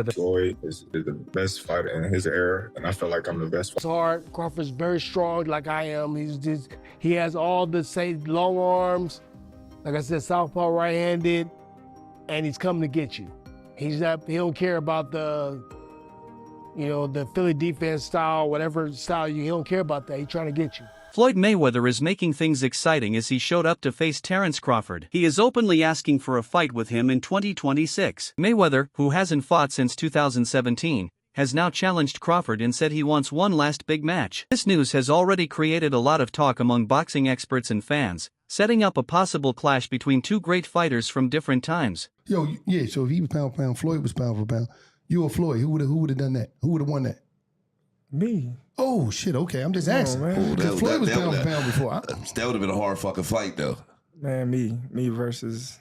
Floyd is the best fighter in his era, and I feel like I'm the best. It's hard. Crawford's very strong, like I am. He has all the same long arms. Like I said, southpaw, right-handed, and he's coming to get you. He don't care about the Philly defense style, whatever style he don't care about that. He's trying to get you. Floyd Mayweather is making things exciting as he showed up to face Terence Crawford. He is openly asking for a fight with him in 2026. Mayweather, who hasn't fought since 2017, has now challenged Crawford and said he wants one last big match. This news has already created a lot of talk among boxing experts and fans, setting up a possible clash between two great fighters from different times. So if he was pound for pound, Floyd was pound for pound. You or Floyd, who would have done that? Who would have won that? Me. Oh, shit, okay, I'm just asking. Because Floyd was pound for pound before. That would have been a hard fucking fight, though. Man, me versus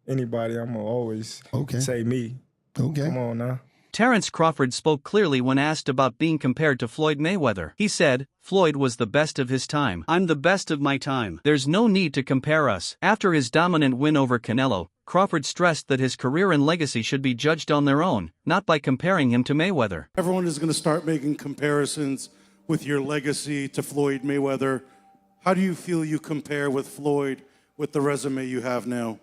anybody, I'm going to always say me. Okay. Come on now. Terence Crawford spoke clearly when asked about being compared to Floyd Mayweather. He said, "Floyd was the best of his time. I'm the best of my time. There's no need to compare us." After his dominant win over Canelo, Crawford stressed that his career and legacy should be judged on their own, not by comparing him to Mayweather. Everyone is going to start making comparisons with your legacy to Floyd Mayweather. How do you feel you compare with Floyd with the resume you have now?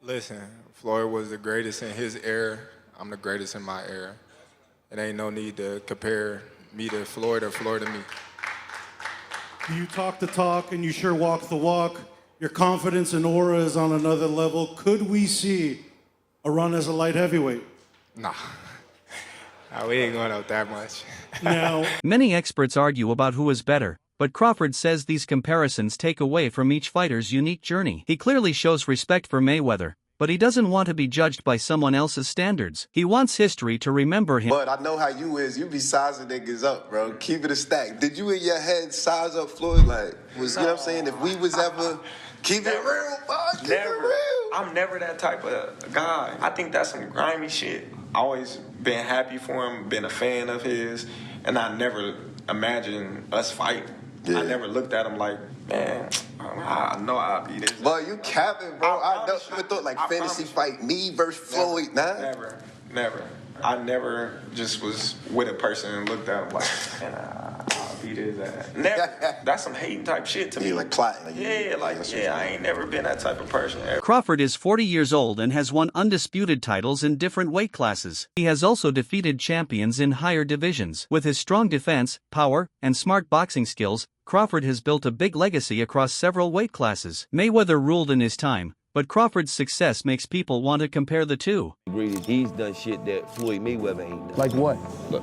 Listen, Floyd was the greatest in his era. I'm the greatest in my era. It ain't no need to compare me to Floyd or Floyd to me. You talk the talk and you sure walk the walk. Your confidence and aura is on another level. Could we see a run as a light heavyweight? Nah, we ain't going out that much. Now, Many experts argue about who is better, but Crawford says these comparisons take away from each fighter's unique journey. He clearly shows respect for Mayweather, but he doesn't want to be judged by someone else's standards. He wants history to remember him. But I know how you is. You be sizing niggas up, bro. Keep it a stack. Did you in your head size up Floyd? Like, you know what I'm saying? If we was ever, keep it real, boy. Keep it real. I'm never that type of guy. I think that's some grimy shit. I always been happy for him, been a fan of his, and I never imagined us fight. Yeah. I never looked at him like, man, I know I'll be this. But you capping, bro. I never thought like fantasy fight me versus Floyd. Never. I never just was with a person and looked at him like, man, I'll beat his ass. Never. That's some hating type shit to me. Yeah, like plotting. I ain't never been that type of person. Crawford is 40 years old and has won undisputed titles in different weight classes. He has also defeated champions in higher divisions. With his strong defense, power, and smart boxing skills, Crawford has built a big legacy across several weight classes. Mayweather ruled in his time, but Crawford's success makes people want to compare the two. He's done shit that Floyd Mayweather ain't done. Like what?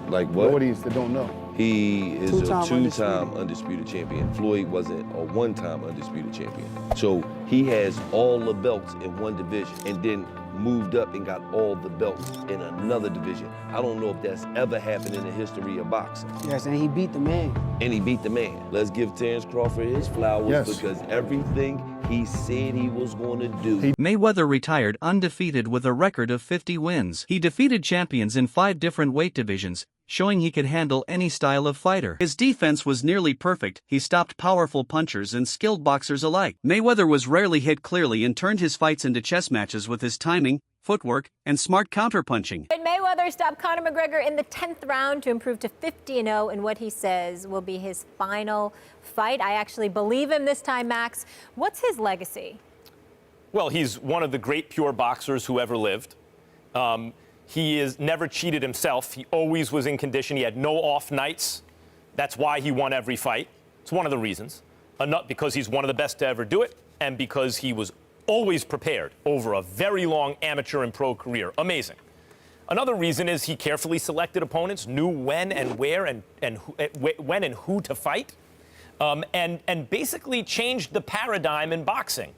Like what? The audience that don't know. He is a two-time undisputed champion. Floyd wasn't a one-time undisputed champion. So he has all the belts in one division and then moved up and got all the belts in another division. I don't know if that's ever happened in the history of boxing. Yes, and he beat the man. Let's give Terence Crawford his flowers because everything he said he was going to do. Mayweather retired undefeated with a record of 50 wins. He defeated champions in 5 different weight divisions, showing he could handle any style of fighter. His defense was nearly perfect. He stopped powerful punchers and skilled boxers alike. Mayweather was rarely hit clearly and turned his fights into chess matches with his timing, footwork, and smart counterpunching. Mayweather stopped Conor McGregor in the 10th round to improve to 50-0 in what he says will be his final fight. I actually believe him this time, Max. What's his legacy? Well, he's one of the great pure boxers who ever lived. He is never cheated himself. He always was in condition. He had no off nights. That's why he won every fight. It's one of the reasons. Not because he's one of the best to ever do it, and because he was always prepared over a very long amateur and pro career. Amazing. Another reason is he carefully selected opponents, knew when and where and when and who to fight, and basically changed the paradigm in boxing.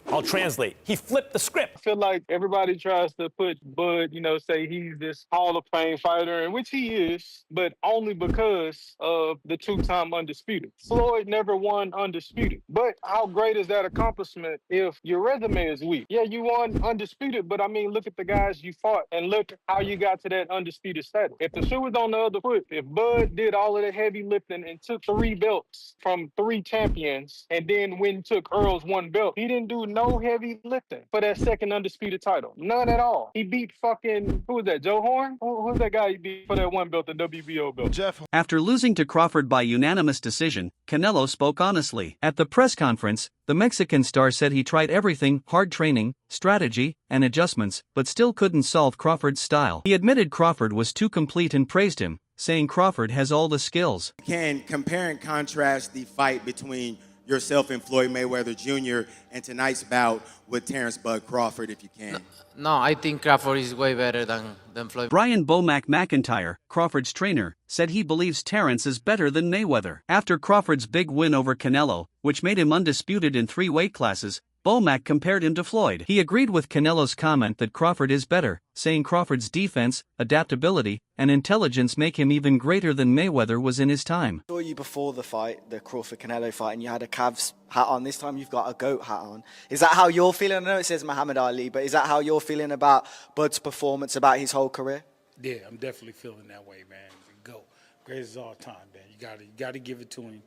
I'll translate. He flipped the script. I feel like everybody tries to put Bud, say he's this Hall of Fame fighter, and which he is, but only because of the two-time undisputed. Floyd never won undisputed. But how great is that accomplishment if your resume is weak? Yeah, you won undisputed, but I mean, look at the guys you fought and look how you got to that undisputed status. If the shoe was on the other foot, if Bud did all of the heavy lifting and took 3 belts from 3 champions, and then when took Earl's 1 belt, he didn't do no heavy lifting for that second undisputed title. None at all. He beat fucking, who was that, Joe Horn? Who's that guy he beat for that one belt, the WBO belt? After losing to Crawford by unanimous decision, Canelo spoke honestly. At the press conference, the Mexican star said he tried everything, hard training, strategy, and adjustments, but still couldn't solve Crawford's style. He admitted Crawford was too complete and praised him, saying Crawford has all the skills. Can compare and contrast the fight between yourself and Floyd Mayweather Jr. and tonight's bout with Terence Bud Crawford, if you can? No, I think Crawford is way better than Floyd. Brian Bomac McIntyre, Crawford's trainer, said he believes Terence is better than Mayweather. After Crawford's big win over Canelo, which made him undisputed in 3 weight classes, Bomac compared him to Floyd. He agreed with Canelo's comment that Crawford is better, saying Crawford's defense, adaptability, and intelligence make him even greater than Mayweather was in his time. I saw you before the fight, the Crawford-Canelo fight, and you had a Cavs hat on. This time you've got a GOAT hat on. Is that how you're feeling? I know it says Muhammad Ali, but is that how you're feeling about Bud's performance, about his whole career? Yeah, I'm definitely feeling that way, man. GOAT. Greatest of all time, man. You got to give it to him.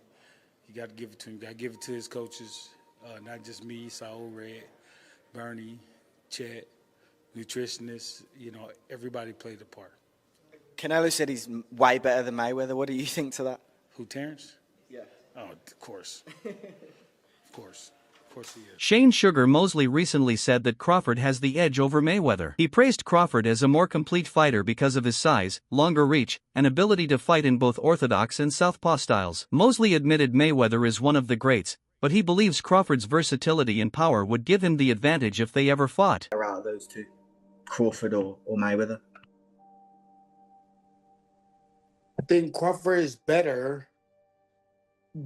You got to give it to him. You got to give it to his coaches. Not just me, Saul Red, Bernie, Chet, nutritionists, everybody played a part. Canelo said he's way better than Mayweather. What do you think to that? Who, Terence? Yeah. Oh, of course. Of course he is. Shane Sugar Mosley recently said that Crawford has the edge over Mayweather. He praised Crawford as a more complete fighter because of his size, longer reach, and ability to fight in both orthodox and southpaw styles. Mosley admitted Mayweather is one of the greats, but he believes Crawford's versatility and power would give him the advantage if they ever fought. Out of those two, Crawford or Mayweather? I think Crawford is better,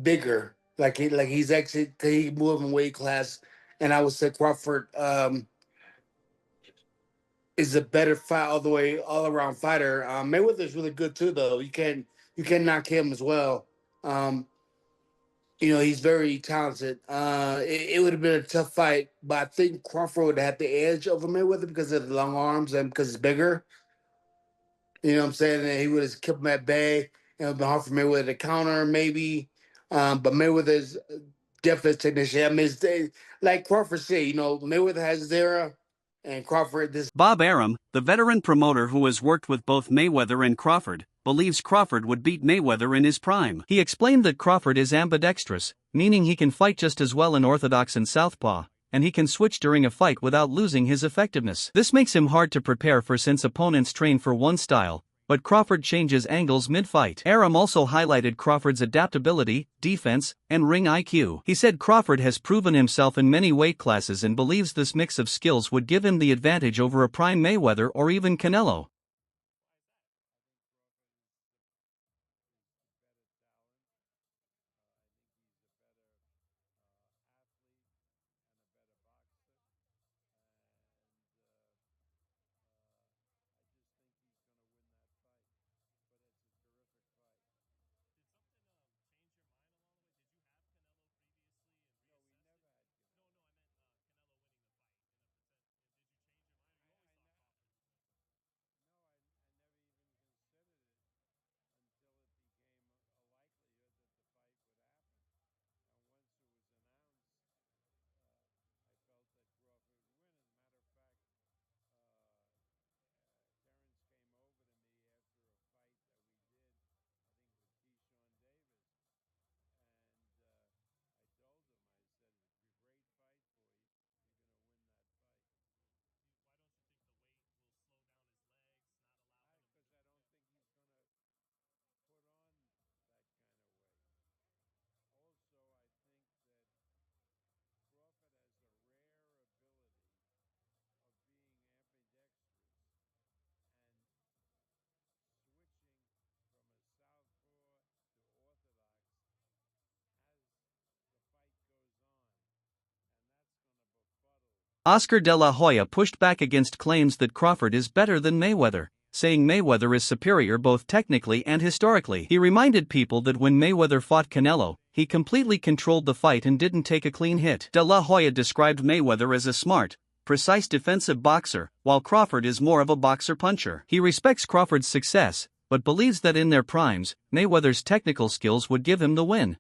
bigger. He's actually he moved in weight class, and I would say Crawford is a better fight all around fighter. Mayweather is really good too, though. You can knock him as well. He's very talented. It would have been a tough fight, but I think Crawford would have had the edge over Mayweather because of the long arms and because it's bigger. You know what I'm saying? And he would have kept him at bay. It would have been hard for Mayweather to counter, maybe. But Mayweather's definitely a technician. I mean, like Crawford said, Mayweather has his era, and Crawford this. Bob Arum, the veteran promoter who has worked with both Mayweather and Crawford, believes Crawford would beat Mayweather in his prime. He explained that Crawford is ambidextrous, meaning he can fight just as well in orthodox and southpaw, and he can switch during a fight without losing his effectiveness. This makes him hard to prepare for since opponents train for one style, but Crawford changes angles mid-fight. Arum also highlighted Crawford's adaptability, defense, and ring IQ. He said Crawford has proven himself in many weight classes and believes this mix of skills would give him the advantage over a prime Mayweather or even Canelo. Oscar De La Hoya pushed back against claims that Crawford is better than Mayweather, saying Mayweather is superior both technically and historically. He reminded people that when Mayweather fought Canelo, he completely controlled the fight and didn't take a clean hit. De La Hoya described Mayweather as a smart, precise defensive boxer, while Crawford is more of a boxer-puncher. He respects Crawford's success, but believes that in their primes, Mayweather's technical skills would give him the win.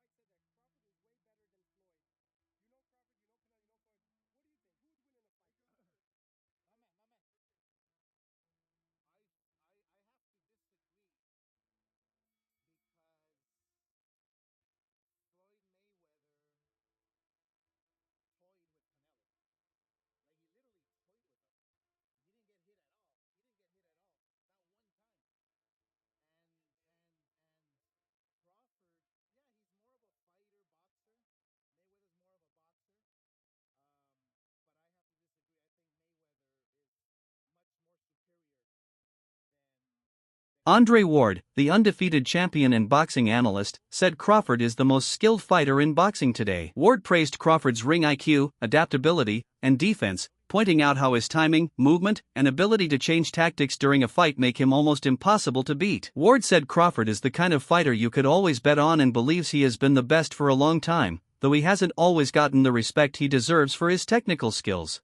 Andre Ward, the undefeated champion and boxing analyst, said Crawford is the most skilled fighter in boxing today. Ward praised Crawford's ring IQ, adaptability, and defense, pointing out how his timing, movement, and ability to change tactics during a fight make him almost impossible to beat. Ward said Crawford is the kind of fighter you could always bet on and believes he has been the best for a long time, though he hasn't always gotten the respect he deserves for his technical skills.